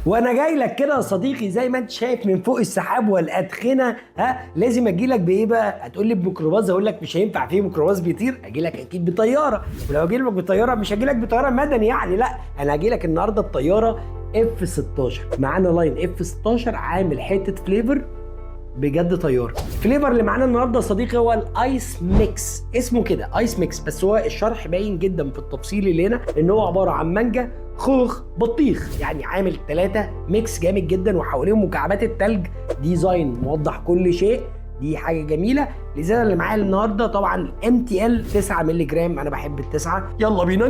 وانا جاي لك كده يا صديقي زي ما انت شايف من فوق السحاب والادخنه. لازم اجي لك بايه بقى؟ هتقول لي بميكروباص، اقول لك مش هينفع فيه ميكروباص بيطير، اجي لك اكيد بطياره. ولو اجي لك بطياره مش هجي لك بطياره مدني يعني، لا انا هجي لك النهارده بطياره F-16. معانا لاين F-16 عامل حته فليفر بجد طياره. الفليفر اللي معانا النهارده يا صديقي هو الايس ميكس، اسمه كده ايس ميكس، بس هو الشرح باين جدا في التفصيل اللي هنا ان هو عباره عن مانجا خوخ بطيخ، يعني عامل 3 ميكس جامد جدا وحواليهم مكعبات التلج، ديزاين موضح كل شيء. دي حاجه جميله. الازازه اللي معايا النهارده طبعا MTL 9 مللي جرام، انا بحب التسعه. يلا بينا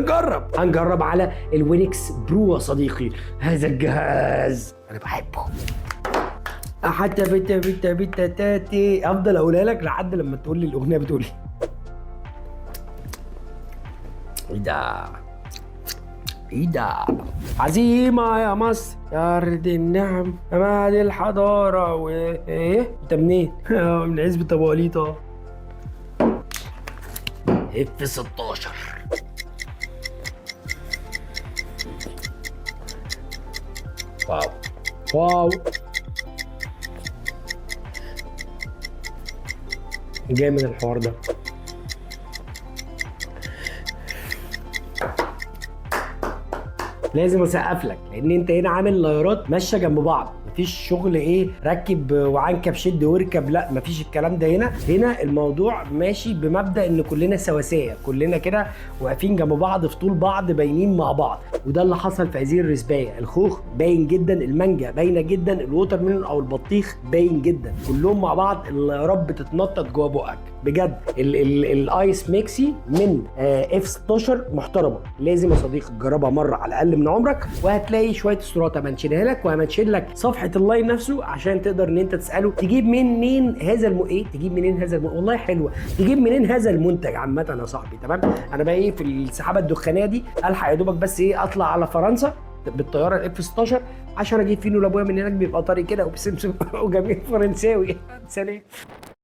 هنجرب على الوينكس برو يا صديقي. هذا الجهاز انا بحبه. حتى بيتا تاتي، افضل اقولها لك لحد لما تقول لي الاغنيه بتقول ايه ده عزيمه يا مصر يا ارض النعم اماد الحضاره وايه انت منين؟ من عزبة ابو قليطه. F-16 واو جامد الحوار ده. لازم اسقف لك لان انت هنا عامل لايرات ماشيه جنب بعض، مفيش شغل ايه ركب وعنكب شد واركب، لا مفيش الكلام ده هنا الموضوع ماشي بمبدا ان كلنا سواسيه، كلنا كده واقفين جنب بعض في طول بعض باينين مع بعض. وده اللي حصل في هذه الرسبايه. الخوخ باين جدا، المانجا باينه جدا، الووتر ميلون او البطيخ باين جدا، كلهم مع بعض اللايرات بتتنطط جوه بقك بجد. الايس ميكسي من F-16 محترمه، لازم يا صديقي تجربها مره على الاقل من عمرك، وهتلاقي شويه استرات همنشنها لك، وهمنشن لك صفحه اللاين نفسه عشان تقدر ان انت تساله تجيب منين هذا تجيب منين هذا والله حلوه، تجيب منين هذا المنتج عامه يا صاحبي. تمام. انا بقى ايه في السحابه الدخانيه دي الحق يا دوبك بس ايه اطلع على فرنسا بالطياره F-16 عشان اجيب فينو لابويا من هناك، بيبقى طري كده وبسمسم وجميل فرنساوي. سلام.